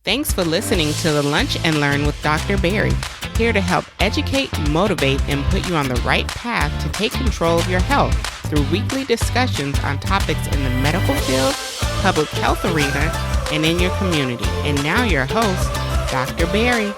Thanks for listening to the Lunch and Learn with Dr. Barry, here to help educate, motivate, and put you on the right path to take control of your health through weekly discussions on topics in the medical field, public health arena, and in your community. And now your host, Dr. Barry.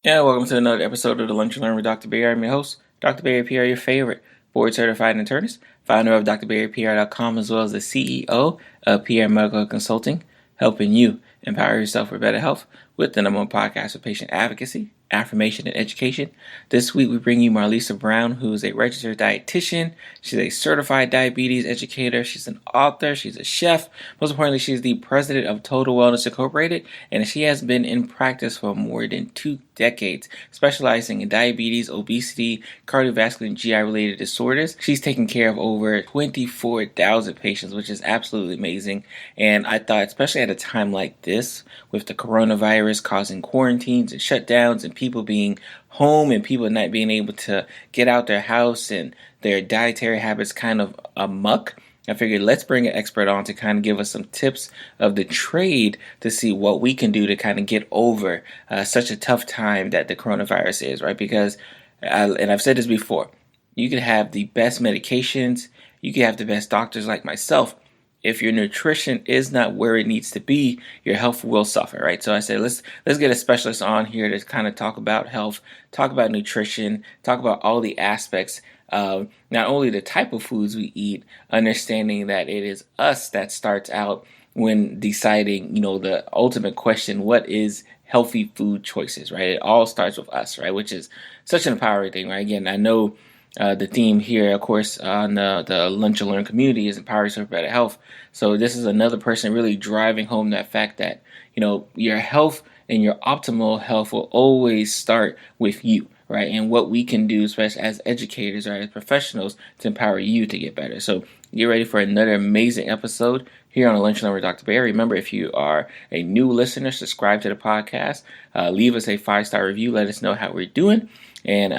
Yeah, welcome to another episode of the Lunch and Learn with Dr. Barry. I'm your host, Dr. Barry PR, your favorite board-certified internist, founder of drbarrypr.com, as well as the CEO of PR Medical Consulting, helping you empower yourself for better health with the #1 podcast for patient advocacy, affirmation, and education. This week, we bring you Marlisa Brown, who is a registered dietitian. She's a certified diabetes educator. She's an author. She's a chef. Most importantly, she's the president of Total Wellness Incorporated, and she has been in practice for more than 2 decades, specializing in diabetes, obesity, cardiovascular, and GI-related disorders. She's taken care of over 24,000 patients, which is absolutely amazing. And I thought, especially at a time like this, with the coronavirus causing quarantines and shutdowns and people being home and people not being able to get out their house and their dietary habits kind of amok, I figured let's bring an expert on to kind of give us some tips of the trade to see what we can do to kind of get over such a tough time that the coronavirus is, right? Because, and I've said this before, you can have the best medications, you can have the best doctors like myself. If your nutrition is not where it needs to be, your health will suffer, right? So I said, let's get a specialist on here to kind of talk about health, talk about nutrition, talk about all the aspects of not only the type of foods we eat, understanding that it is us that starts out when deciding, the ultimate question, what is healthy food choices, right? It all starts with us, right? Which is such an empowering thing, right? Again, I know the theme here, of course, on the Lunch and Learn community is empowering yourself for better health. So this is another person really driving home that fact that, your health and your optimal health will always start with you, right? And what we can do, especially as educators or as professionals, to empower you to get better. So get ready for another amazing episode here on the Lunch and Learn with Dr. Barry. Remember, if you are a new listener, subscribe to the podcast, leave us a 5-star review, let us know how we're doing. And,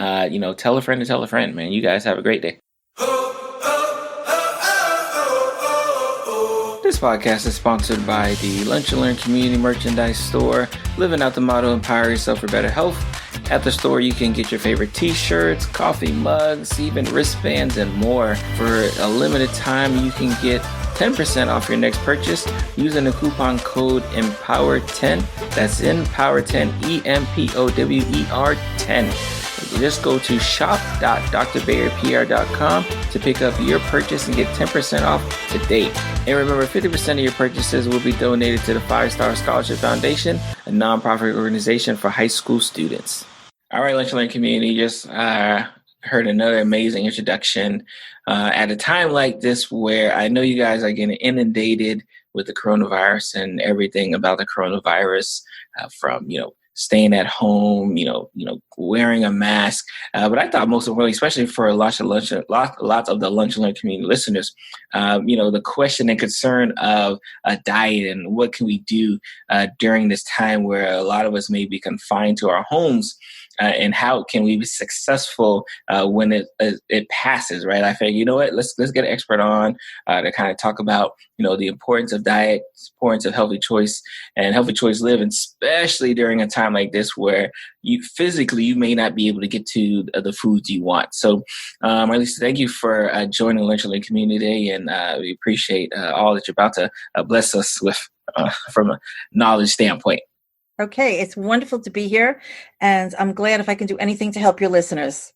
tell a friend to tell a friend, man. You guys have a great day. This podcast is sponsored by the Lunch and Learn Community Merchandise Store, living out the motto, empower yourself for better health. At the store, you can get your favorite t-shirts, coffee mugs, even wristbands, and more. For a limited time, you can get 10% off your next purchase using the coupon code EMPOWER10. That's EMPOWER10, EMPOWER10. You just go to shop.drbarrypr.com to pick up your purchase and get 10% off today. And remember, 50% of your purchases will be donated to the 5-Star Scholarship Foundation, a nonprofit organization for high school students. All right, Lunch and Learn community, just heard another amazing introduction at a time like this where I know you guys are getting inundated with the coronavirus and everything about the coronavirus from, staying at home, wearing a mask. But I thought most importantly, especially for lots of the Lunch and Learn community listeners, the question and concern of a diet and what can we do during this time where a lot of us may be confined to our homes. And how can we be successful when it passes, right? I figured, let's get an expert on to kind of talk about, the importance of diet, importance of healthy choice and healthy choice living, especially during a time like this where you may not be able to get to the foods you want. So, Marlisa, thank you for joining the Lunch and Learn community today, and we appreciate all that you're about to bless us with from a knowledge standpoint. Okay, it's wonderful to be here, and I'm glad if I can do anything to help your listeners.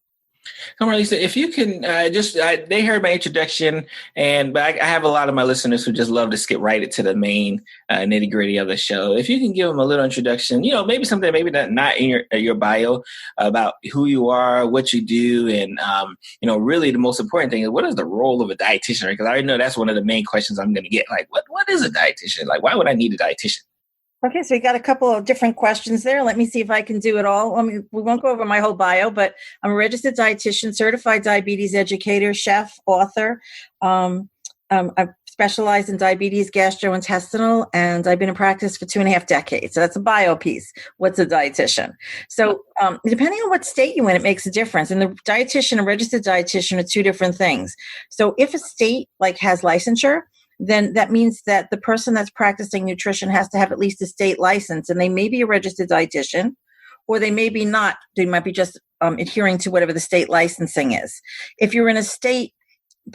So, Marlisa, if you can they heard my introduction, but I have a lot of my listeners who just love to skip right into the main nitty gritty of the show. If you can give them a little introduction, maybe something maybe not in your bio about who you are, what you do, and really the most important thing is what is the role of a dietitian? Right? Because I already know that's one of the main questions I'm going to get. Like, what is a dietitian? Like, why would I need a dietitian? Okay, so we got a couple of different questions there. Let me see if I can do it all. We won't go over my whole bio, but I'm a registered dietitian, certified diabetes educator, chef, author. I've specialized in diabetes, gastrointestinal, and I've been in practice for 2.5 decades. So that's a bio piece. What's a dietitian? So depending on what state you're in, it makes a difference. And the dietitian and registered dietitian are two different things. So if a state has licensure, then that means that the person that's practicing nutrition has to have at least a state license, and they may be a registered dietitian, or they may be not. They might be just adhering to whatever the state licensing is. If you're in a state,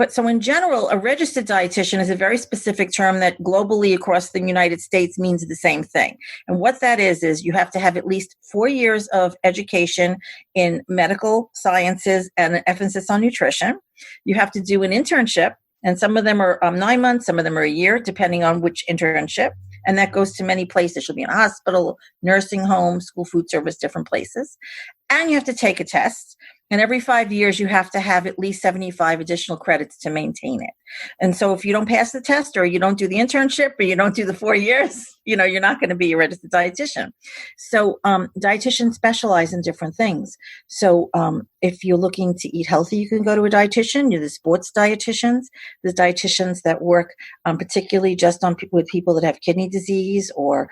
so in general, a registered dietitian is a very specific term that globally across the United States means the same thing. And what that is you have to have at least 4 years of education in medical sciences and an emphasis on nutrition. You have to do an internship, and some of them are 9 months, some of them are a year, depending on which internship. And that goes to many places. You'll be in a hospital, nursing home, school food service, different places. And you have to take a test. And every 5 years, you have to have at least 75 additional credits to maintain it. And so if you don't pass the test, or you don't do the internship, or you don't do the 4 years, you're not going to be a registered dietitian. So dietitians specialize in different things. So if you're looking to eat healthy, you can go to a dietitian. You're the sports dietitians. There's dietitians that work particularly just on with people that have kidney disease, or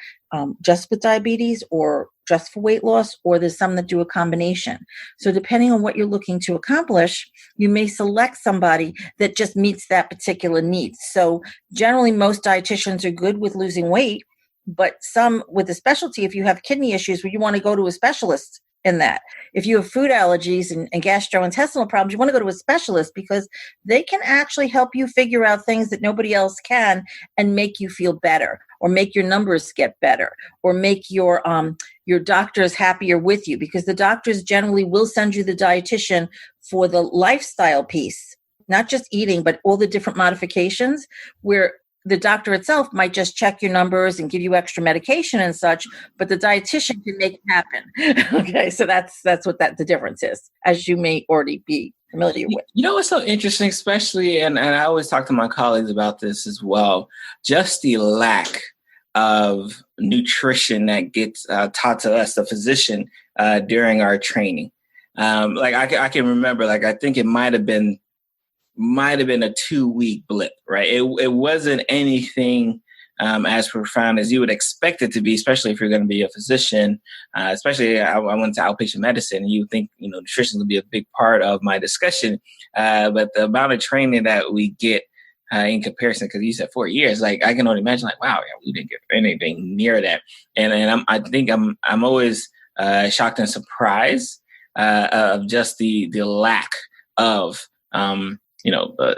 just with diabetes, or just for weight loss, or there's some that do a combination. So depending on what you're looking to accomplish, you may select somebody that just meets that particular need. So generally, most dietitians are good with losing weight, but some with a specialty, if you have kidney issues, where you want to go to a specialist in that. If you have food allergies and gastrointestinal problems, you want to go to a specialist, because they can actually help you figure out things that nobody else can, and make you feel better, or make your numbers get better, or make your doctors happier with you, because the doctors generally will send you the dietitian for the lifestyle piece, not just eating, but all the different modifications, where the doctor itself might just check your numbers and give you extra medication and such, but the dietitian can make it happen. Okay, so that's what the difference is, as you may already be familiar with. What's so interesting, especially, and I always talk to my colleagues about this as well, just the lack of nutrition that gets taught to us, the physician, during our training. I can remember, I think it might have been a 2-week blip, right? It wasn't anything as profound as you would expect it to be, especially if you're going to be a physician. Especially, I went to outpatient medicine, and you think, nutrition will be a big part of my discussion. But the amount of training that we get in comparison, because you said 4 years, I can only imagine, wow, we didn't get anything near that. And I think I'm always shocked and surprised of just the lack of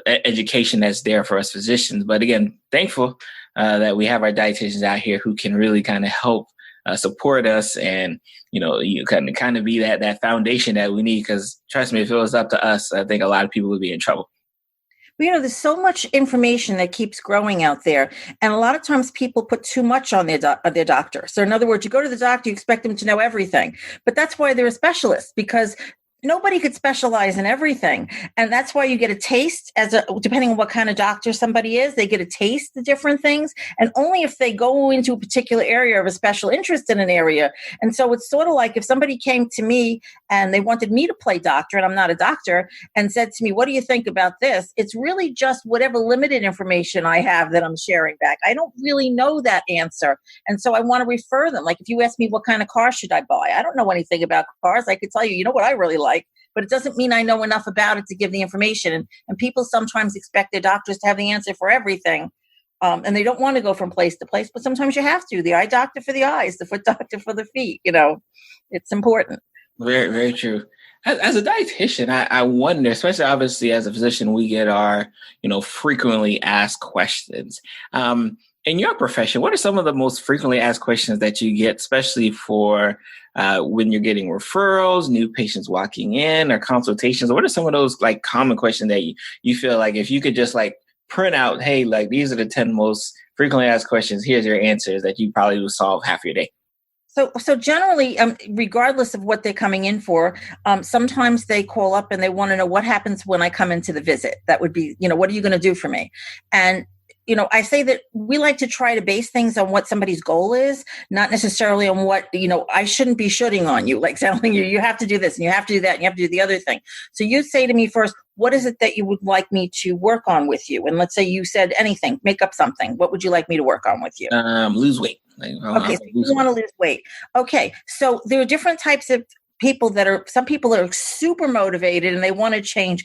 education that's there for us physicians. But again, thankful that we have our dietitians out here who can really kind of help support us, and you kind of be that foundation that we need. Because trust me, if it was up to us, I think a lot of people would be in trouble. Well, there's so much information that keeps growing out there. And a lot of times people put too much on their doctor. So in other words, you go to the doctor, you expect them to know everything. But that's why they're a specialist, because nobody could specialize in everything. And that's why you get a taste depending on what kind of doctor somebody is, they get a taste of different things. And only if they go into a particular area of a special interest in an area. And so it's sort of like if somebody came to me and they wanted me to play doctor, and I'm not a doctor, and said to me, what do you think about this? It's really just whatever limited information I have that I'm sharing back. I don't really know that answer. And so I want to refer them. Like if you ask me, what kind of car should I buy? I don't know anything about cars. I could tell you, what I really like. But it doesn't mean I know enough about it to give the information. And people sometimes expect their doctors to have the answer for everything. And they don't want to go from place to place, but sometimes you have to. The eye doctor for the eyes, the foot doctor for the feet. It's important. Very, very true. As a dietitian, I wonder, especially obviously as a physician, we get our, frequently asked questions. In your profession, what are some of the most frequently asked questions that you get, especially for when you're getting referrals, new patients walking in, or consultations? What are some of those common questions that you feel like if you could just print out, hey, these are the 10 most frequently asked questions, here's your answers, that you probably will solve half your day? So generally, regardless of what they're coming in for, sometimes they call up and they want to know what happens when I come into the visit. That would be, what are you going to do for me? And I say that we like to try to base things on what somebody's goal is, not necessarily on what, I shouldn't be shooting on you, telling you have to do this and you have to do that and you have to do the other thing. So you say to me first, what is it that you would like me to work on with you? And let's say you said anything, make up something. What would you like me to work on with you? Lose weight. Okay, so you want to lose weight. Okay, so there are different types of people some people are super motivated and they want to change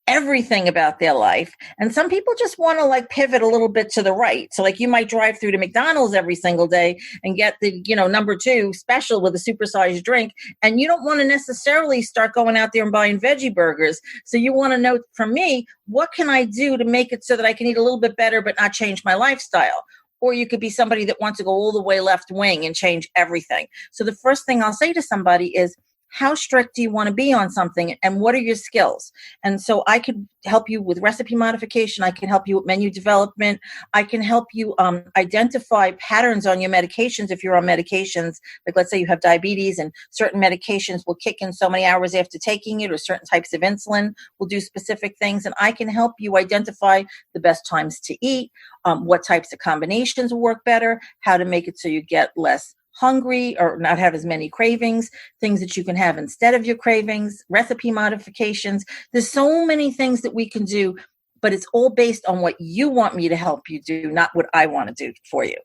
everything about their life. And some people just want to like pivot a little bit to the right. So like you might drive through to McDonald's every single day and get the, number 2 special with a supersized drink. And you don't want to necessarily start going out there and buying veggie burgers. So you want to know from me, what can I do to make it so that I can eat a little bit better, but not change my lifestyle? Or you could be somebody that wants to go all the way left wing and change everything. So the first thing I'll say to somebody is, how strict do you want to be on something, and what are your skills? And so I could help you with recipe modification. I can help you with menu development. I can help you identify patterns on your medications if you're on medications. Like let's say you have diabetes and certain medications will kick in so many hours after taking it, or certain types of insulin will do specific things. And I can help you identify the best times to eat, what types of combinations will work better, how to make it so you get less hungry or not have as many cravings, things that you can have instead of your cravings, recipe modifications. There's so many things that we can do, but it's all based on what you want me to help you do, not what I want to do for you.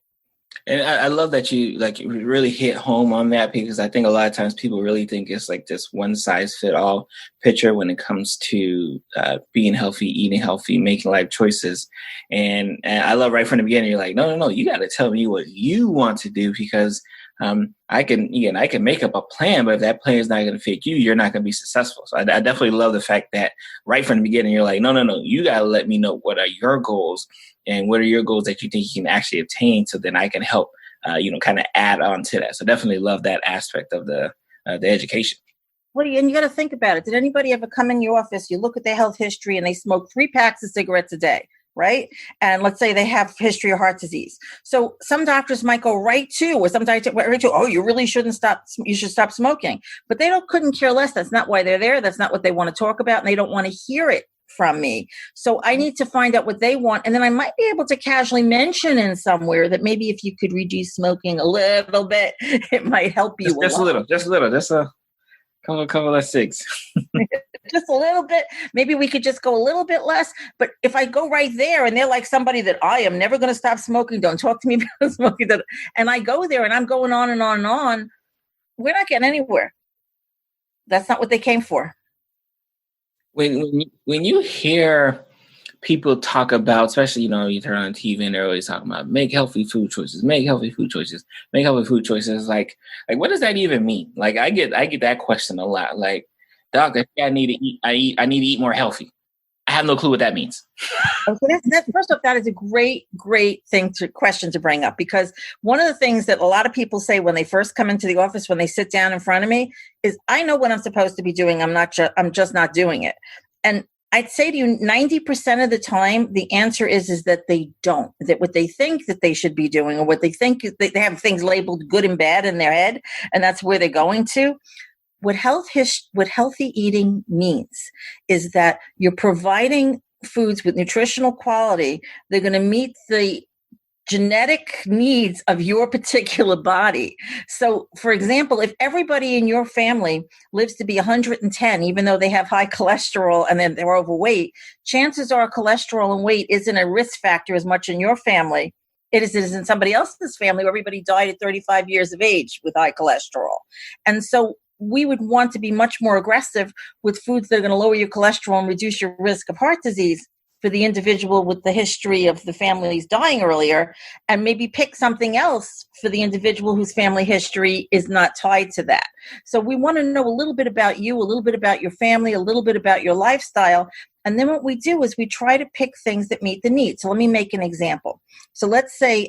And I love that you really hit home on that, because I think a lot of times people really think it's like this one size fit all picture when it comes to being healthy, eating healthy, making life choices. And I love right from the beginning, you're like, no, you got to tell me what you want to do, because I can make up a plan, but if that plan is not going to fit you, you're not going to be successful. So I definitely love the fact that right from the beginning, you're like, no, you got to let me know what are your goals and what are your goals that you think you can actually obtain, so then I can help, kind of add on to that. So definitely love that aspect of the education. And you got to think about it. Did anybody ever come in your office, you look at their health history, and they smoke 3 packs of cigarettes a day? Right? And let's say they have history of heart disease. So some doctors might go right to, or some dietitians right to, oh, you really shouldn't stop. You should stop smoking. But they couldn't care less. That's not why they're there. That's not what they want to talk about. And they don't want to hear it from me. So I need to find out what they want. And then I might be able to casually mention in somewhere that maybe if you could reduce smoking a little bit, it might help you. Just a little, just a couple of 6. Just a little bit. Maybe we could just go a little bit less. But if I go right there and they're like somebody that I am never going to stop smoking, don't talk to me about smoking, and I go there and I'm going on and on and on, we're not getting anywhere. That's not what they came for. When you hear people talk about, especially, you turn on TV and they're always talking about make healthy food choices, make healthy food choices, make healthy food choices. Like what does that even mean? Like I get that question a lot. Like, doc, I need to eat. I need to eat more healthy. I have no clue what that means. Okay, that's first off, that is a great question to bring up, because one of the things that a lot of people say when they first come into the office, when they sit down in front of me, is I know what I'm supposed to be doing. I'm just not doing it. And I'd say to you, 90% of the time, the answer is that they don't. That what they think that they should be doing, or what they think they have things labeled good and bad in their head, and that's where they're going to. What healthy eating means is that you're providing foods with nutritional quality. They're going to meet the genetic needs of your particular body. So, for example, if everybody in your family lives to be 110, even though they have high cholesterol and then they're overweight, chances are cholesterol and weight isn't a risk factor as much in your family. It is in somebody else's family where everybody died at 35 years of age with high cholesterol. And so we would want to be much more aggressive with foods that are going to lower your cholesterol and reduce your risk of heart disease for the individual with the history of the families dying earlier, and maybe pick something else for the individual whose family history is not tied to that. So we want to know a little bit about you, a little bit about your family, a little bit about your lifestyle. And then what we do is we try to pick things that meet the needs. So let me make an example. So let's say,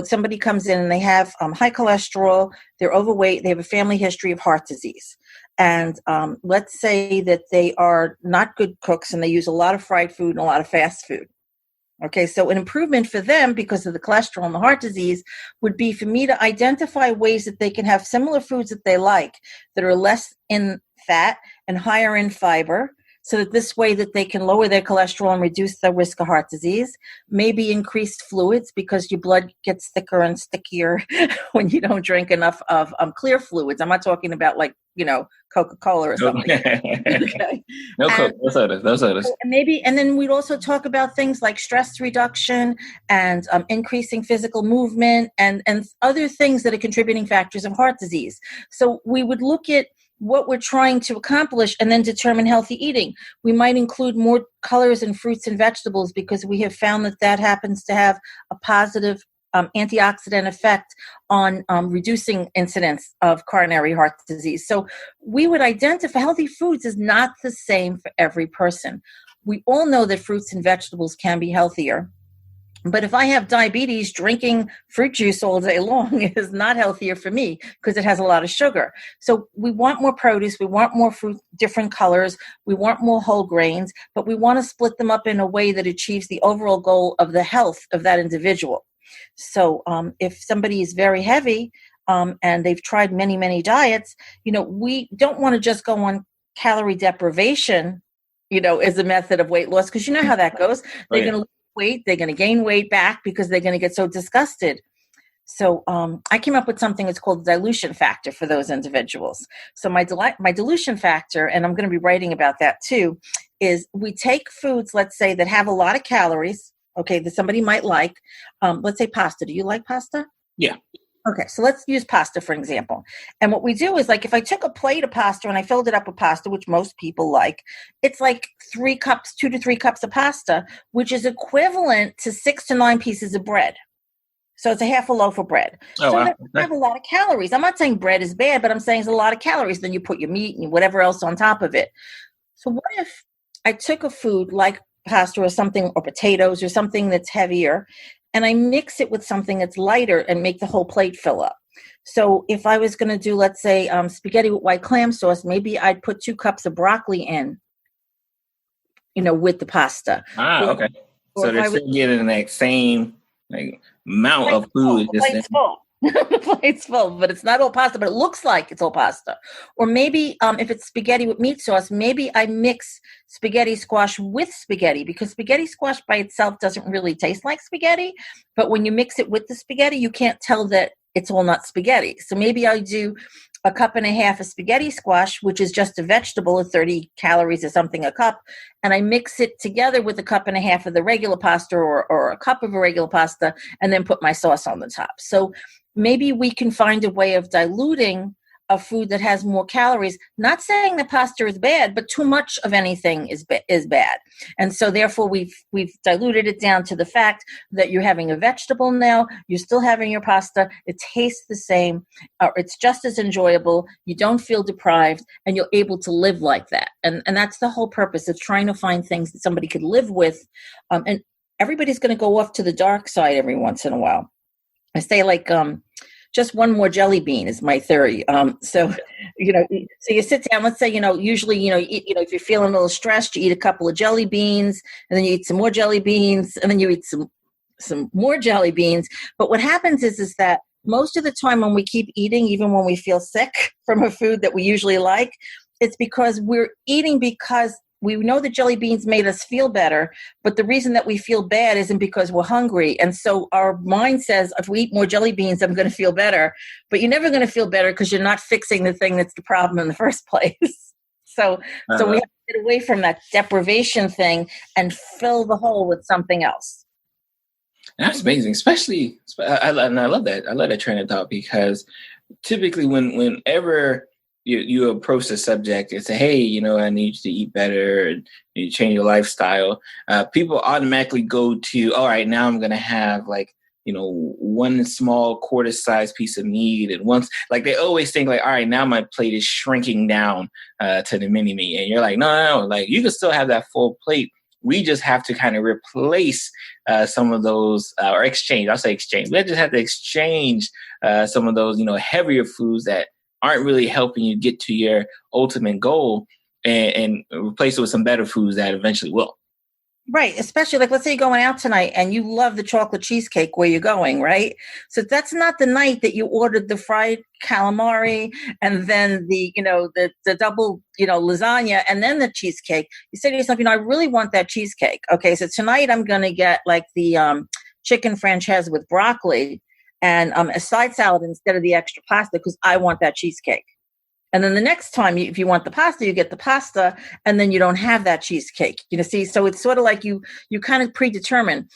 somebody comes in and they have high cholesterol, they're overweight, they have a family history of heart disease. And let's say that they are not good cooks and they use a lot of fried food and a lot of fast food. Okay, so an improvement for them because of the cholesterol and the heart disease would be for me to identify ways that they can have similar foods that they like that are less in fat and higher in fiber, so that this way that they can lower their cholesterol and reduce the risk of heart disease. Maybe increased fluids, because your blood gets thicker and stickier when you don't drink enough of clear fluids. I'm not talking about Coca-Cola or something. Okay. No sodas. And then we'd also talk about things like stress reduction and increasing physical movement and other things that are contributing factors of heart disease. So we would look at what we're trying to accomplish and then determine healthy eating. We might include more colors in fruits and vegetables because we have found that happens to have a positive antioxidant effect on reducing incidence of coronary heart disease. So we would identify healthy foods is not the same for every person. We all know that fruits and vegetables can be healthier. But if I have diabetes, drinking fruit juice all day long is not healthier for me because it has a lot of sugar. So we want more produce, we want more fruit, different colors, we want more whole grains, but we want to split them up in a way that achieves the overall goal of the health of that individual. So if somebody is very heavy and they've tried many, many diets, we don't want to just go on calorie deprivation, as a method of weight loss, because you know how that goes. They're going to lose weight, they're going to gain weight back because they're going to get so disgusted. So I came up with something that's called the dilution factor for those individuals. So my dilution factor, and I'm going to be writing about that too, is we take foods, let's say, that have a lot of calories, okay, that somebody might like. Let's say pasta. Do you like pasta? Yeah. Okay, so let's use pasta for example. And what we do is, like, if I took a plate of pasta and I filled it up with pasta, which most people like, it's like 2 to 3 cups of pasta, which is equivalent to 6 to 9 pieces of bread. So it's a half a loaf of bread. Oh, so wow. That have a lot of calories. I'm not saying bread is bad, but I'm saying it's a lot of calories. Then you put your meat and whatever else on top of it. So what if I took a food like pasta or something, or potatoes or something that's heavier, and I mix it with something that's lighter and make the whole plate fill up? So if I was going to do, let's say, spaghetti with white clam sauce, maybe I'd put 2 cups of broccoli in, with the pasta. Okay. So they're still getting that same amount of food. The plate's full. The plate's full, but it's not all pasta, but it looks like it's all pasta. Or maybe if it's spaghetti with meat sauce, maybe I mix spaghetti squash with spaghetti, because spaghetti squash by itself doesn't really taste like spaghetti. But when you mix it with the spaghetti, you can't tell that it's all not spaghetti. So maybe I do 1.5 cups of spaghetti squash, which is just a vegetable of 30 calories or something a cup, and I mix it together with 1.5 cups of the regular pasta or a cup of a regular pasta, and then put my sauce on the top. So maybe we can find a way of diluting a food that has more calories. Not saying that pasta is bad, but too much of anything is bad. And so therefore we've diluted it down to the fact that you're having a vegetable now, you're still having your pasta, it tastes the same, it's just as enjoyable, you don't feel deprived, and you're able to live like that. And that's the whole purpose of trying to find things that somebody could live with. And everybody's going to go off to the dark side every once in a while. I say, like, just one more jelly bean is my theory. So you sit down, let's say, usually, if you're feeling a little stressed, you eat a couple of jelly beans, and then you eat some more jelly beans, and then you eat some more jelly beans. But what happens is that most of the time when we keep eating, even when we feel sick from a food that we usually like, it's because we're eating because we know that jelly beans made us feel better, but the reason that we feel bad isn't because we're hungry. And so our mind says, if we eat more jelly beans, I'm going to feel better. But you're never going to feel better because you're not fixing the thing that's the problem in the first place. So we have to get away from that deprivation thing and fill the hole with something else. That's amazing. Especially, I love that. I love that train of thought, because typically whenever you approach the subject and say, hey, I need you to eat better and you change your lifestyle, people automatically go to, all right, now I'm going to have one small quarter-sized piece of meat. And once, they always think all right, now my plate is shrinking down to the mini-me. And you're like, no, you can still have that full plate. We just have to kind of replace some of those, or exchange. I'll say exchange. We just have to exchange some of those, heavier foods that aren't really helping you get to your ultimate goal, and replace it with some better foods that eventually will. Right. Especially, let's say you're going out tonight and you love the chocolate cheesecake where you're going, right? So that's not the night that you ordered the fried calamari and then the double, lasagna and then the cheesecake. You say to yourself, I really want that cheesecake. Okay. So tonight I'm going to get the chicken franchise with broccoli and a side salad instead of the extra pasta because I want that cheesecake. And then the next time, if you want the pasta, you get the pasta, and then you don't have that cheesecake. See, so it's sort of like you kind of predetermine.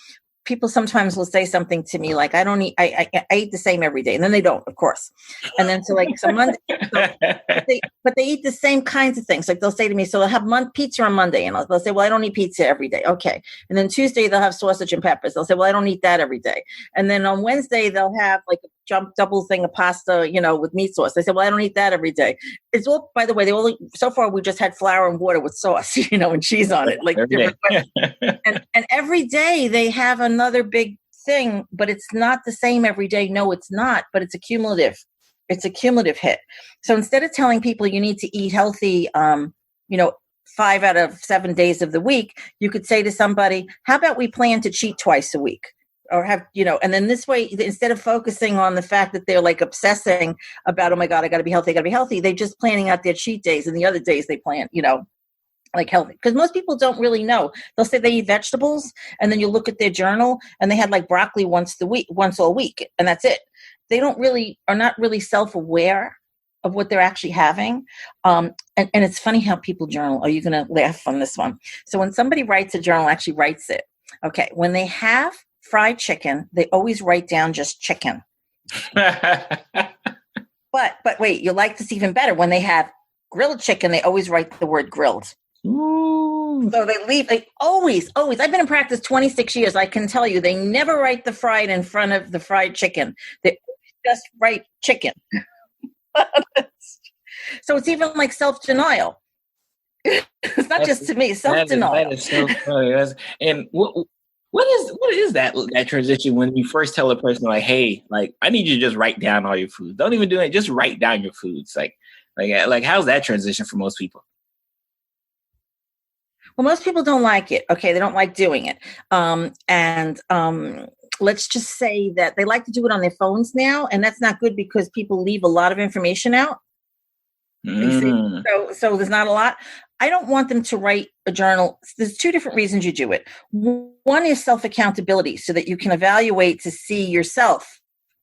people sometimes will say something to me like, I don't eat, I eat the same every day. And then they don't, of course. And then so like some Monday, but they eat the same kinds of things. Like they'll say to me, so they'll have pizza on Monday. And they'll say, well, I don't eat pizza every day. Okay. And then Tuesday they'll have sausage and peppers. They'll say, well, I don't eat that every day. And then on Wednesday they'll have like a double thing of pasta, with meat sauce. They say, well, I don't eat that every day. It's all, by the way, so far we just had flour and water with sauce, and cheese on it. Like different and every day they have another big thing, but it's not the same every day. No, it's not, but it's a cumulative hit. So instead of telling people you need to eat healthy, 5 out of 7 days of the week, you could say to somebody, how about we plan to cheat twice a week? Or have, and then this way, instead of focusing on the fact that they're like obsessing about, oh my God, I got to be healthy, they're just planning out their cheat days, and the other days they plan, like healthy. Because most people don't really know. They'll say they eat vegetables, and then you look at their journal and they had like broccoli once all week, and that's it. They are not really self-aware of what they're actually having. And it's funny how people journal. Are you going to laugh on this one? So when somebody writes a journal, actually writes it. Okay. When they have fried chicken, they always write down just chicken. But wait, you'll like this even better. When they have grilled chicken, they always write the word grilled. Ooh. So they always, I've been in practice 26 years. I can tell you, they never write the fried in front of the fried chicken. They just write chicken. So it's even like self-denial. It's not just to me, self-denial. That is so funny. And what is that transition when you first tell a person like, hey, like I need you to just write down all your foods. Don't even do it. Just write down your foods. Like how's that transition for most people? Well, most people don't like it. Okay. They don't like doing it. Let's just say that they like to do it on their phones now. And that's not good because people leave a lot of information out. So there's not a lot. I don't want them to write a journal. There's 2 different reasons you do it. One is self-accountability, so that you can evaluate to see yourself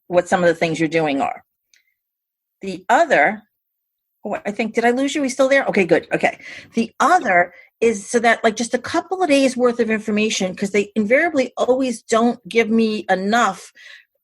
what some of the things you're doing are. The other, I think, did I lose you? Are we still there? Okay, good. Okay. The other is so that like just a couple of days worth of information, because they invariably always don't give me enough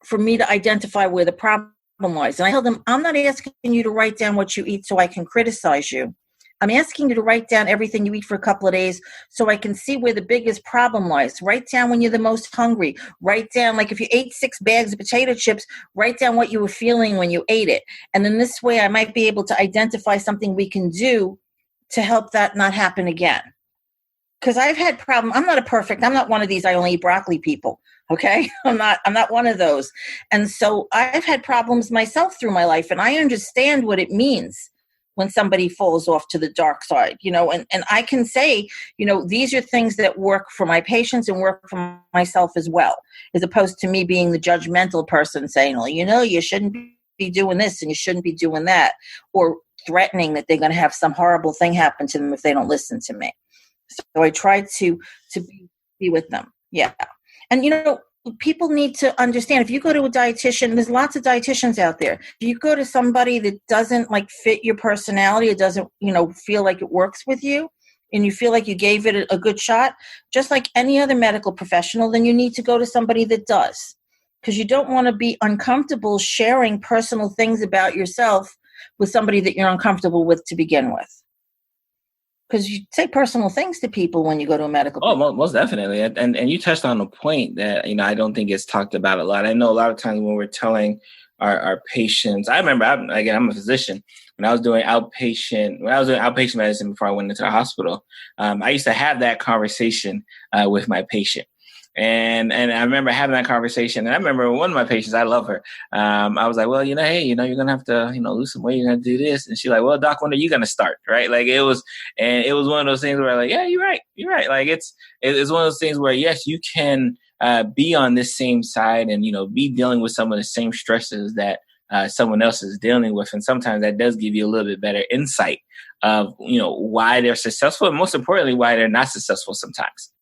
for me to identify where the problem lies. And I tell them, I'm not asking you to write down what you eat so I can criticize you. I'm asking you to write down everything you eat for a couple of days so I can see where the biggest problem lies. Write down when you're the most hungry. Write down, like if you ate 6 bags of potato chips, write down what you were feeling when you ate it. And then this way I might be able to identify something we can do to help that not happen again. Because I've had problems. I'm not one of these I only eat broccoli people. Okay. I'm not one of those. And so I've had problems myself through my life, and I understand what it means when somebody falls off to the dark side, and I can say, these are things that work for my patients and work for myself as well, as opposed to me being the judgmental person saying, well, you shouldn't be doing this and you shouldn't be doing that, or threatening that they're going to have some horrible thing happen to them if they don't listen to me. So I try to be with them. Yeah. And, people need to understand, if you go to a dietitian, there's lots of dietitians out there. If you go to somebody that doesn't like fit your personality, it doesn't, feel like it works with you, and you feel like you gave it a good shot, just like any other medical professional, then you need to go to somebody that does. Because you don't want to be uncomfortable sharing personal things about yourself with somebody that you're uncomfortable with to begin with. Because you say personal things to people when you go to a medical. Oh, most definitely. And you touched on a point that, I don't think it's talked about a lot. I know a lot of times when we're telling our patients, I remember, I'm a physician. When I was doing outpatient medicine before I went into the hospital, I used to have that conversation with my patient. And I remember having that conversation. And I remember one of my patients, I love her. I was like, well, hey, you're going to have to, lose some weight. You're going to do this. And she's like, well, doc, when are you going to start? Right. Like it was one of those things where like, yeah, you're right. Like it's one of those things where, yes, you can be on this same side and, be dealing with some of the same stresses that someone else is dealing with. And sometimes that does give you a little bit better insight of, why they're successful and most importantly, why they're not successful sometimes.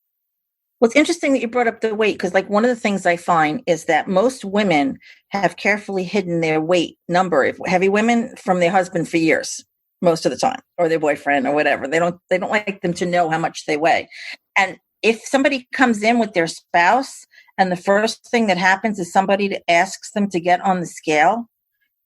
Well, it's interesting that you brought up the weight, because like one of the things I find is that most women have carefully hidden their weight number, heavy women, from their husband for years, most of the time, or their boyfriend or whatever. They don't like them to know how much they weigh. And if somebody comes in with their spouse and the first thing that happens is somebody asks them to get on the scale,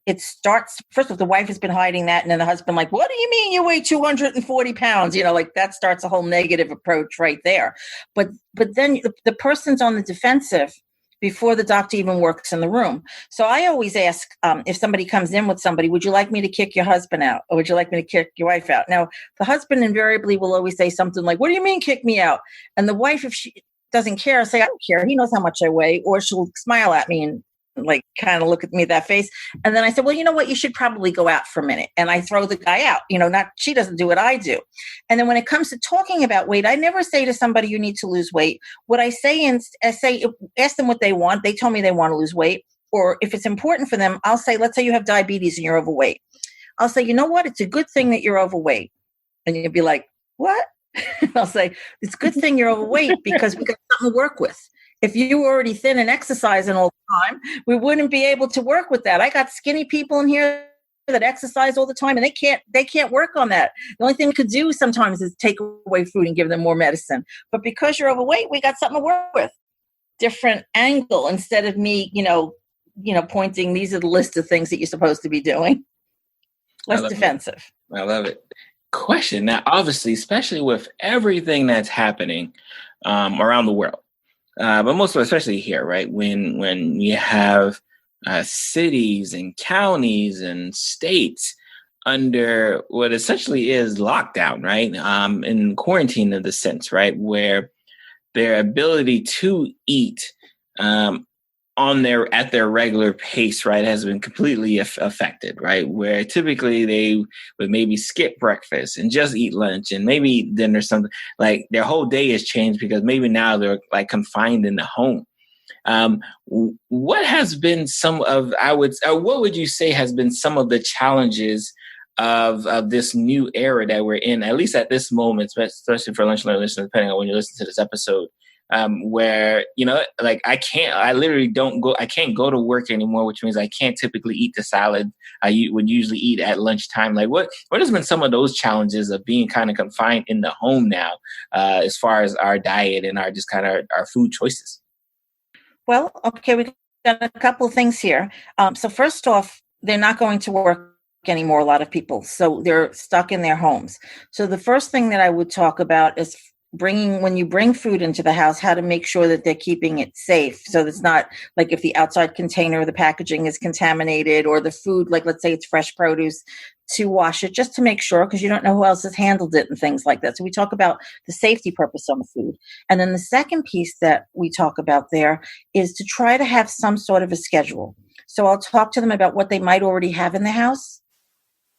it starts, first of all, the wife has been hiding that, and then the husband like, what do you mean you weigh 240 pounds? Like that starts a whole negative approach right there. But then the person's on the defensive before the doctor even works in the room. So I always ask, if somebody comes in with somebody, would you like me to kick your husband out? Or would you like me to kick your wife out? Now, the husband invariably will always say something like, what do you mean kick me out? And the wife, if she doesn't care, say, I don't care. He knows how much I weigh. Or she'll smile at me and like kind of look at me with that face. And then I said, well, you know what? You should probably go out for a minute. And I throw the guy out, not, she doesn't do what I do. And then when it comes to talking about weight, I never say to somebody, you need to lose weight. What I say is, ask them what they want. They tell me they want to lose weight. Or if it's important for them, I'll say, let's say you have diabetes and you're overweight. I'll say, you know what? It's a good thing that you're overweight. And you'd be like, what? I'll say, it's a good thing you're overweight because we got something to work with. If you were already thin and exercising all the time, we wouldn't be able to work with that. I got skinny people in here that exercise all the time, and they can't work on that. The only thing we could do sometimes is take away food and give them more medicine. But because you're overweight, we got something to work with. Different angle instead of me, pointing. These are the list of things that you're supposed to be doing. Less defensive. I love it. Question now, obviously, especially with everything that's happening around the world. But most of especially here, right? When you have cities and counties and states under what essentially is lockdown, right? In quarantine in the sense, right? Where their ability to eat at their regular pace, right, has been completely affected, right? Where typically they would maybe skip breakfast and just eat lunch and maybe dinner, something like their whole day has changed because maybe now they're like confined in the home. What has been what would you say has been some of the challenges of this new era that we're in, at least at this moment, especially for Lunch Learn listeners, depending on when you listen to this episode? Where, like I can't go to work anymore, which means I can't typically eat the salad I would usually eat at lunchtime. Like what has been some of those challenges of being kind of confined in the home now, as far as our diet and our just kind of our food choices? Well, okay, we got a couple of things here. So first off, they're not going to work anymore, a lot of people. So they're stuck in their homes. So the first thing that I would talk about is when you bring food into the house, how to make sure that they're keeping it safe. So it's not like if the outside container, the packaging is contaminated, or the food, like let's say it's fresh produce, to wash it just to make sure, because you don't know who else has handled it and things like that. So we talk about the safety purpose on the food. And then the second piece that we talk about there is to try to have some sort of a schedule. So I'll talk to them about what they might already have in the house,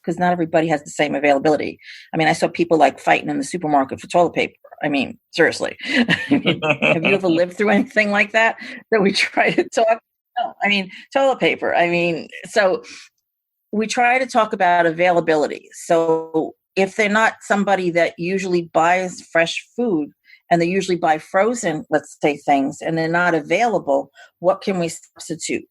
because not everybody has the same availability. I mean, I saw people like fighting in the supermarket for toilet paper. I mean, seriously. Have you ever lived through anything like that? That we try to talk? No, I mean, toilet paper. I mean, so we try to talk about availability. So if they're not somebody that usually buys fresh food and they usually buy frozen, let's say, things, and they're not available, what can we substitute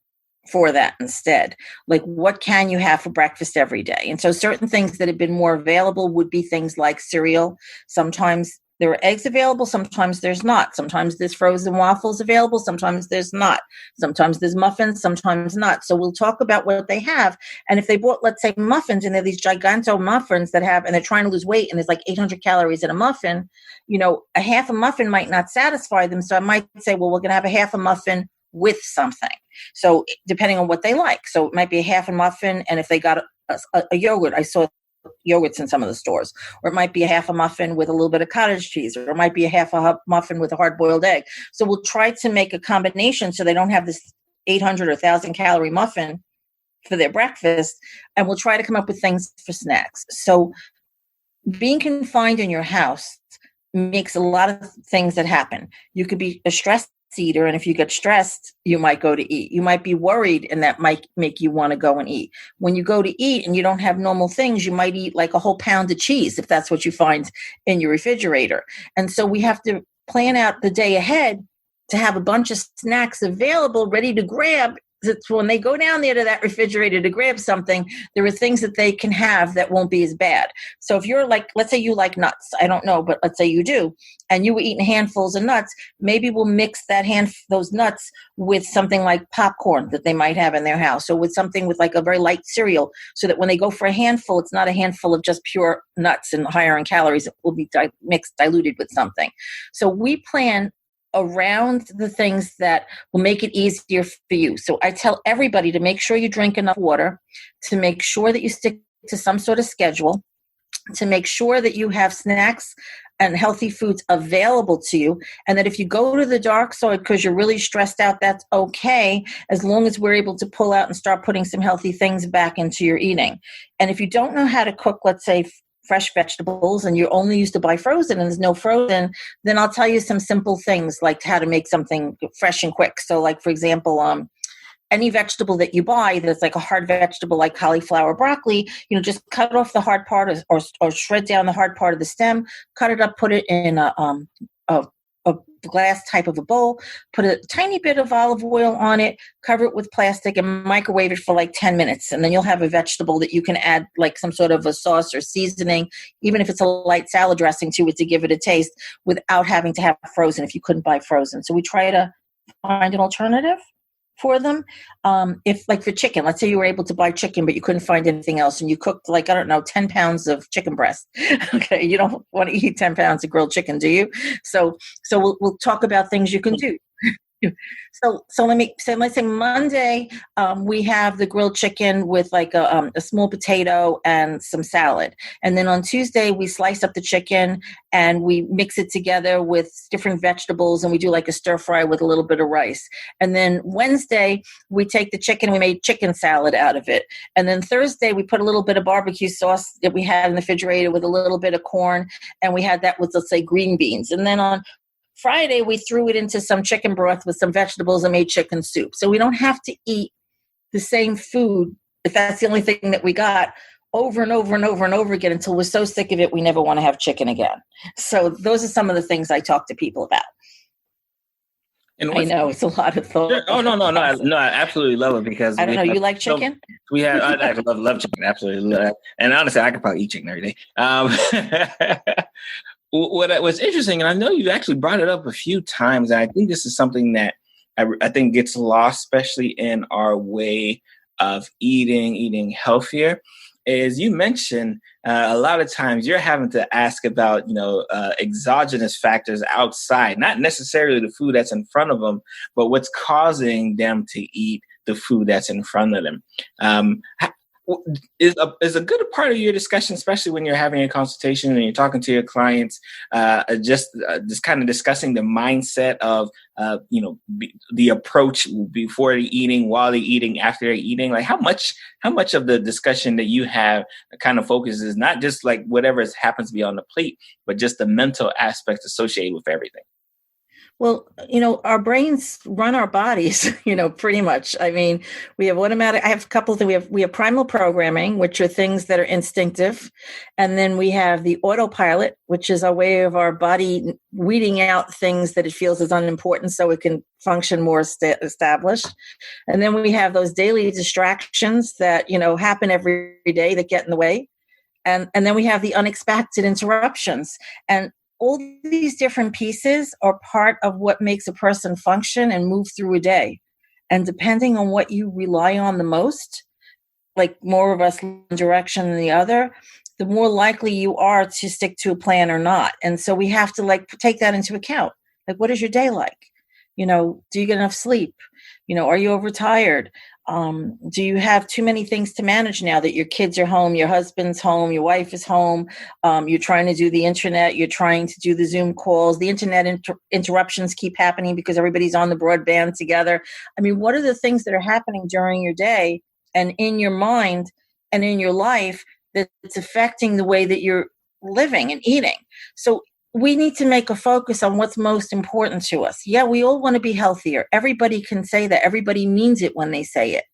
for that instead? Like, what can you have for breakfast every day? And so certain things that have been more available would be things like cereal. Sometimes there are eggs available, sometimes there's not. Sometimes there's frozen waffles available, sometimes there's not. Sometimes there's muffins, sometimes not. So we'll talk about what they have. And if they bought, let's say, muffins, and they're these giganto muffins and they're trying to lose weight, and there's like 800 calories in a muffin, a half a muffin might not satisfy them. So I might say, well, we're going to have a half a muffin with something. So depending on what they like. So it might be a half a muffin, and if they got a yogurt, I saw yogurts in some of the stores, or it might be a half a muffin with a little bit of cottage cheese, or it might be a half a muffin with a hard-boiled egg. So we'll try to make a combination so they don't have this 800 or 1,000 calorie muffin for their breakfast, and we'll try to come up with things for snacks. So being confined in your house makes a lot of things that happen. You could be a stressed eater, and if you get stressed, you might go to eat. You might be worried, and that might make you want to go and eat. When you go to eat and you don't have normal things, you might eat like a whole pound of cheese if that's what you find in your refrigerator. And so we have to plan out the day ahead to have a bunch of snacks available, ready to grab when they go down there to that refrigerator to grab something, there are things that they can have that won't be as bad. So if you're like, let's say you like nuts, I don't know, but let's say you do, and you were eating handfuls of nuts, maybe we'll mix those nuts with something like popcorn that they might have in their house, or with something with like a very light cereal, so that when they go for a handful, it's not a handful of just pure nuts and higher in calories. It will be diluted with something. So we plan around the things that will make it easier for you. So I tell everybody to make sure you drink enough water, to make sure that you stick to some sort of schedule, to make sure that you have snacks and healthy foods available to you, and that if you go to the dark side because you're really stressed out, that's okay, as long as we're able to pull out and start putting some healthy things back into your eating. And if you don't know how to cook, let's say, fresh vegetables, and you're only used to buy frozen and there's no frozen, then I'll tell you some simple things like how to make something fresh and quick. So like, for example, any vegetable that you buy that's like a hard vegetable like cauliflower, broccoli, just cut off the hard part or shred down the hard part of the stem, cut it up, put it in a glass type of a bowl, put a tiny bit of olive oil on it, cover it with plastic, and microwave it for like 10 minutes. And then you'll have a vegetable that you can add like some sort of a sauce or seasoning, even if it's a light salad dressing to it, to give it a taste without having to have frozen if you couldn't buy frozen. So we try to find an alternative for them. If like for chicken, let's say you were able to buy chicken, but you couldn't find anything else, and you cooked 10 pounds of chicken breast. Okay. You don't want to eat 10 pounds of grilled chicken, do you? So we'll talk about things you can do. So let's say Monday, we have the grilled chicken with like a small potato and some salad. And then on Tuesday, we slice up the chicken and we mix it together with different vegetables, and we do like a stir fry with a little bit of rice. And then Wednesday, we take the chicken, we made chicken salad out of it. And then Thursday, we put a little bit of barbecue sauce that we had in the refrigerator with a little bit of corn, and we had that with, let's say, green beans. And then on Friday, we threw it into some chicken broth with some vegetables and made chicken soup. So we don't have to eat the same food, if that's the only thing that we got, over and over and over and over again until we're so sick of it we never want to have chicken again. So those are some of the things I talk to people about. And I know it's a lot of thought. Sure. Oh, no, I absolutely love it, because I don't know. You like chicken? I love chicken. Absolutely. And honestly, I could probably eat chicken every day. What's interesting, and I know you actually brought it up a few times, and I think this is something that I think gets lost, especially in our way of eating healthier, is you mentioned a lot of times you're having to ask about, exogenous factors outside, not necessarily the food that's in front of them, but what's causing them to eat the food that's in front of them. Is a good part of your discussion, especially when you're having a consultation and you're talking to your clients, just kind of discussing the mindset of, the approach before they're eating, while they're eating, after they're eating. Like how much of the discussion that you have kind of focuses not just like whatever happens to be on the plate, but just the mental aspects associated with everything. Well, our brains run our bodies, pretty much. I mean, we have automatic, I have a couple of things. We have primal programming, which are things that are instinctive. And then we have the autopilot, which is a way of our body weeding out things that it feels is unimportant so it can function more established. And then we have those daily distractions that, happen every day that get in the way. And then we have the unexpected interruptions. And all these different pieces are part of what makes a person function and move through a day. And depending on what you rely on the most, like more of us one direction than the other, the more likely you are to stick to a plan or not. And so we have to take that into account. Like, what is your day like? Do you get enough sleep? Are you overtired? Do you have too many things to manage now that your kids are home, your husband's home, your wife is home, you're trying to do the internet, you're trying to do the Zoom calls, the internet interruptions keep happening because everybody's on the broadband together. I mean, what are the things that are happening during your day and in your mind and in your life that's affecting the way that you're living and eating? So we need to make a focus on what's most important to us. Yeah, we all want to be healthier. Everybody can say that. Everybody means it when they say it.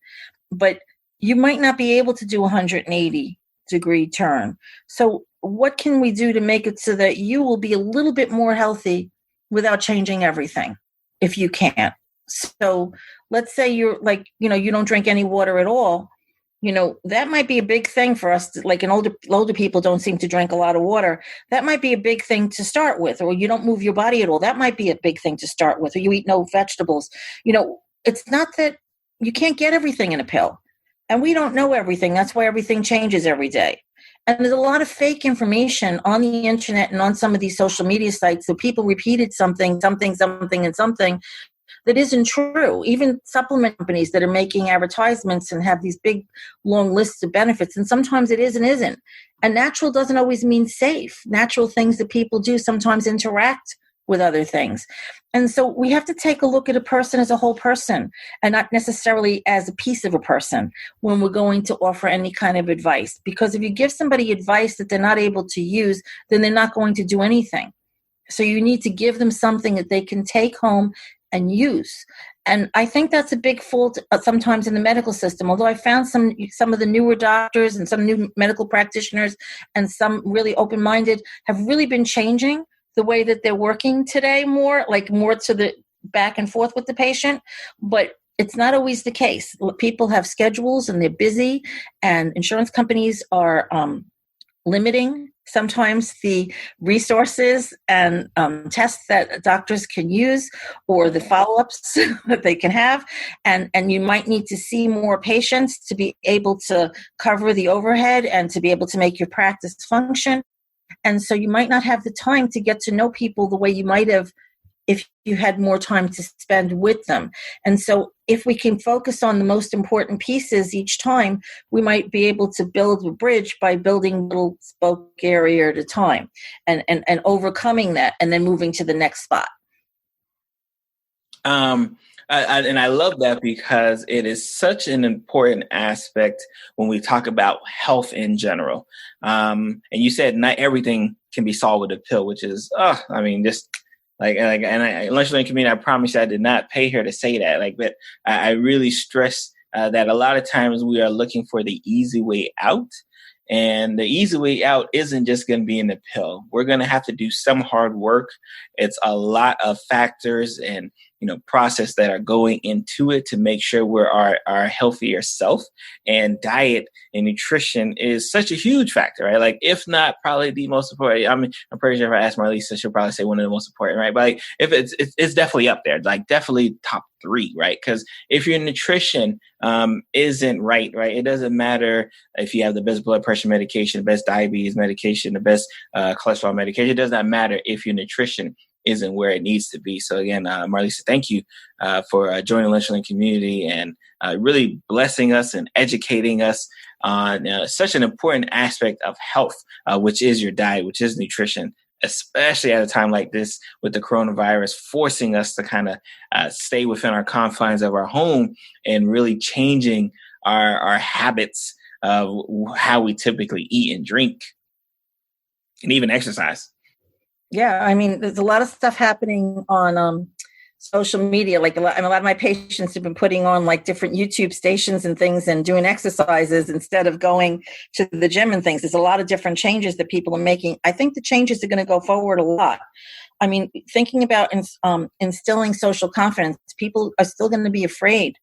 But you might not be able to do a 180-degree turn. So what can we do to make it so that you will be a little bit more healthy without changing everything, if you can? So let's say you're like, you don't drink any water at all. That might be a big thing for us. Like older people don't seem to drink a lot of water. That might be a big thing to start with. Or you don't move your body at all. That might be a big thing to start with. Or you eat no vegetables. It's not that you can't get everything in a pill. And we don't know everything. That's why everything changes every day. And there's a lot of fake information on the internet and on some of these social media sites. So people repeated something, that isn't true. Even supplement companies that are making advertisements and have these big, long lists of benefits. And sometimes it is and isn't. And natural doesn't always mean safe. Natural things that people do sometimes interact with other things. And so we have to take a look at a person as a whole person and not necessarily as a piece of a person when we're going to offer any kind of advice. Because if you give somebody advice that they're not able to use, then they're not going to do anything. So you need to give them something that they can take home and use. And I think that's a big fault sometimes in the medical system. Although I found some of the newer doctors and some new medical practitioners and some really open-minded have really been changing the way that they're working today, more to the back and forth with the patient. But it's not always the case. People have schedules and they're busy, and insurance companies are limiting sometimes the resources and tests that doctors can use, or the follow-ups that they can have. And you might need to see more patients to be able to cover the overhead and to be able to make your practice function. And so you might not have the time to get to know people the way you might have if you had more time to spend with them. And so if we can focus on the most important pieces each time, we might be able to build a bridge by building little spoke area at a time and overcoming that and then moving to the next spot. I love that because it is such an important aspect when we talk about health in general. And you said not everything can be solved with a pill, which is, just lunch learning community, I promise you I did not pay her to say that. But I really stress that a lot of times we are looking for the easy way out. And the easy way out isn't just going to be in the pill. We're going to have to do some hard work. It's a lot of factors and process that are going into it to make sure we're our healthier self. And diet and nutrition is such a huge factor, right? Like, if not probably the most important. I mean, I'm pretty sure if I ask Marlisa, she'll probably say one of the most important, right? But if it's definitely up there, like definitely top 3, right? Because if your nutrition isn't right, it doesn't matter if you have the best blood pressure medication, the best diabetes medication, the best cholesterol medication. It does not matter if your nutrition isn't where it needs to be. So again, Marlisa, thank you for joining the Lunch Learning community and really blessing us and educating us on such an important aspect of health, which is your diet, which is nutrition, especially at a time like this with the coronavirus forcing us to kind of stay within our confines of our home and really changing our habits of how we typically eat and drink and even exercise. Yeah, I mean, there's a lot of stuff happening on social media. Like a lot of my patients have been putting on like different YouTube stations and things and doing exercises instead of going to the gym and things. There's a lot of different changes that people are making. I think the changes are going to go forward a lot. I mean, thinking about instilling social confidence, people are still going to be afraid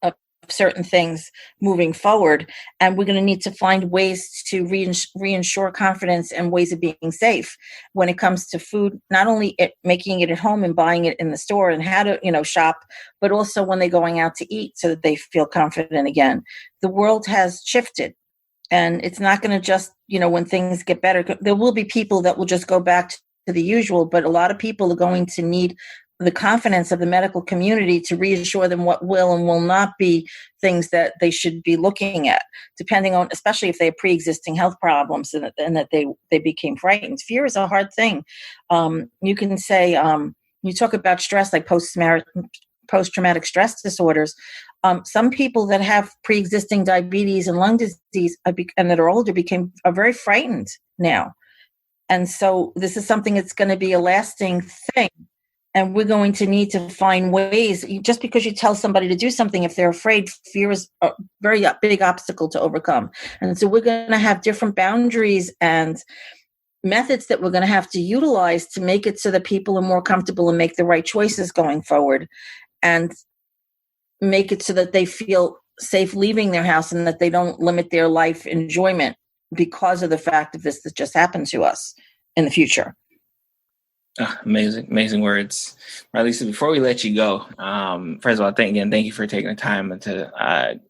of certain things moving forward, and we're going to need to find ways to reinsure confidence and ways of being safe when it comes to food, not only making it at home and buying it in the store and how to shop, but also when they're going out to eat so that they feel confident again. The world has shifted, and it's not going to just when things get better, there will be people that will just go back to the usual, but a lot of people are going to need the confidence of the medical community to reassure them what will and will not be things that they should be looking at, depending on, especially if they have pre-existing health problems and that they became frightened. Fear is a hard thing. You can say, you talk about stress, like post-traumatic stress disorders. Some people that have pre-existing diabetes and lung disease and that are older are very frightened now. And so this is something that's going to be a lasting thing. And we're going to need to find ways. Just because you tell somebody to do something, if they're afraid, fear is a very big obstacle to overcome. And so we're going to have different boundaries and methods that we're going to have to utilize to make it so that people are more comfortable and make the right choices going forward. and make it so that they feel safe leaving their house and that they don't limit their life enjoyment because of the fact of this that just happened to us in the future. Amazing words. Marlisa, before we let you go, first of all, thank you for taking the time to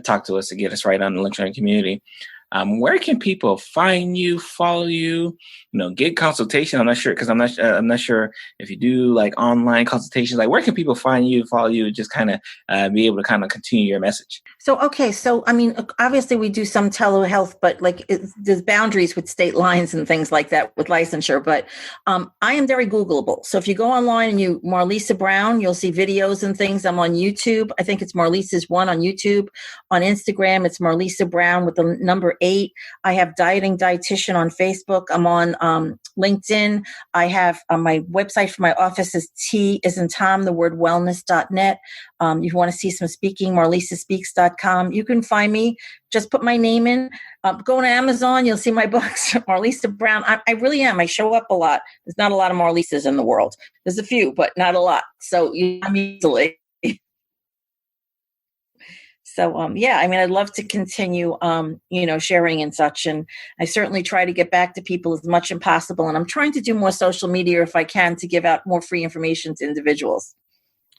talk to us to get us right on the Lunch Learning community. Where can people find you, follow you, get consultation? I'm not sure, because I'm not sure if you do like online consultations. Like, where can people find you, follow you, just kind of be able to kind of continue your message? So I mean, obviously we do some telehealth, but like there's boundaries with state lines and things like that with licensure. But I am very Googleable. So if you go online and you Marlisa Brown, you'll see videos and things. I'm on YouTube. I think it's Marlisa's one on YouTube. On Instagram, it's Marlisa Brown with the number 8. I have Dieting Dietitian on Facebook. I'm on LinkedIn. I have my website for my office is T as in Tom, the word wellness.net. If you want to see some speaking, marlisaspeaks.com. You can find me. Just put my name in. Go to Amazon. You'll see my books, Marlisa Brown. I really am. I show up a lot. There's not a lot of Marlisas in the world. There's a few, but not a lot. So you come easily. So, I mean, I'd love to continue, sharing and such. And I certainly try to get back to people as much as possible. And I'm trying to do more social media if I can to give out more free information to individuals.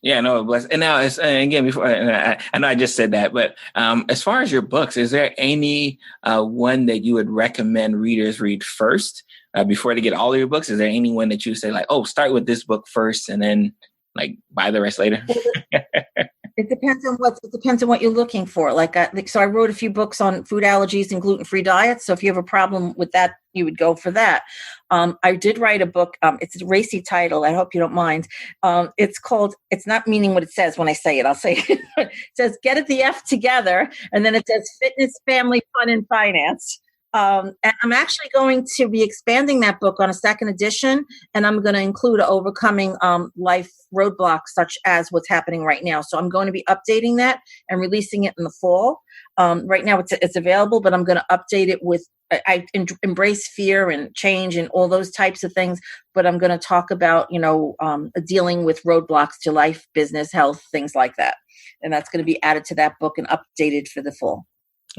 Yeah, no, bless. And now, again, before I know I just said that, but as far as your books, is there any one that you would recommend readers read first before they get all of your books? Is there any one that you say like, oh, start with this book first and then like buy the rest later? It depends on what you're looking for. So I wrote a few books on food allergies and gluten-free diets. So if you have a problem with that, you would go for that. I did write a book. It's a racy title. I hope you don't mind. It's called, it's not meaning what it says when I say it. I'll say it. It says, Get It the F Together. And then it says Fitness, Family, Fun, and Finance. And I'm actually going to be expanding that book on a second edition, and I'm going to include overcoming life roadblocks such as what's happening right now. So I'm going to be updating that and releasing it in the fall. Right now it's available, but I'm going to update it with I embrace fear and change and all those types of things. But I'm going to talk about dealing with roadblocks to life, business, health, things like that, and that's going to be added to that book and updated for the fall.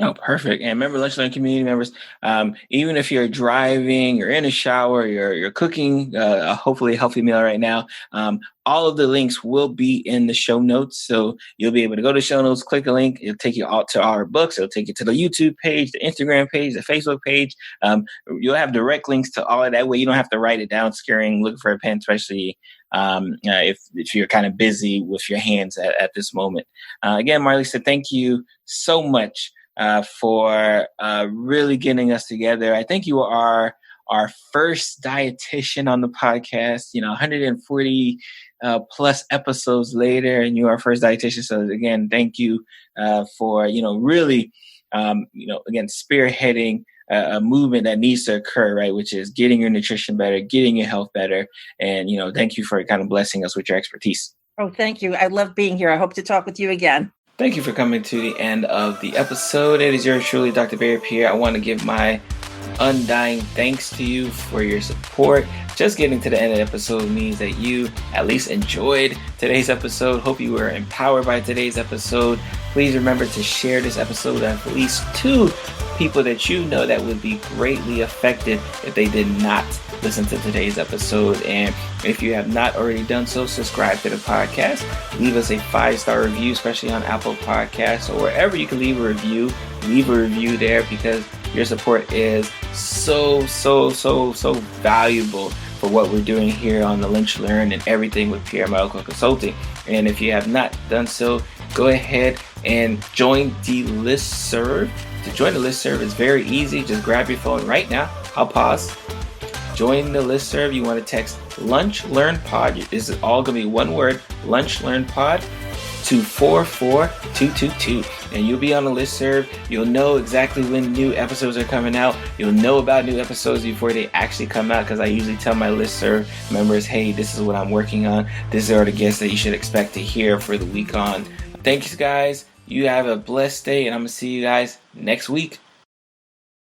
Oh, perfect. And remember, Lunch Learning community members, even if you're driving, you're in a shower, you're cooking, hopefully a healthy meal right now, all of the links will be in the show notes. So you'll be able to go to show notes, click a link. It'll take you out to our books. It'll take you to the YouTube page, the Instagram page, the Facebook page. You'll have direct links to all of that way. You don't have to write it down, looking for a pen, especially if you're kind of busy with your hands at this moment. Again, Marlisa, thank you so much for really getting us together. I think you are our first dietitian on the podcast, 140 plus episodes later, and you are our first dietitian. So again, thank you for, really, again, spearheading a movement that needs to occur, right? Which is getting your nutrition better, getting your health better. And, thank you for kind of blessing us with your expertise. Oh, thank you. I love being here. I hope to talk with you again. Thank you for coming to the end of the episode. It is yours truly, Dr. Barry Pierre. I want to give my undying thanks to you for your support. Just getting to the end of the episode means that you at least enjoyed today's episode. Hope you were empowered by today's episode. Please remember to share this episode with at least 2 people that you know that would be greatly affected if they did not listen to today's episode. And if you have not already done so, subscribe to the podcast. Leave us a 5-star review, especially on Apple Podcasts or wherever you can leave a review. Leave a review there because your support is so valuable for what we're doing here on the Lunch Learn and everything with Pierre Medical Consulting. And if you have not done so, go ahead and join the listserv. To join the listserv is very easy. Just grab your phone right now. I'll pause. Join the listserv. You want to text Lunch Learn Pod. This is all going to be one word, Lunch Learn Pod, to 44222. And you'll be on the listserv. You'll know exactly when new episodes are coming out. You'll know about new episodes before they actually come out, because I usually tell my listserv members, hey, this is what I'm working on. These are the guests that you should expect to hear for the week on. Thanks, guys. You have a blessed day, and I'm going to see you guys next week.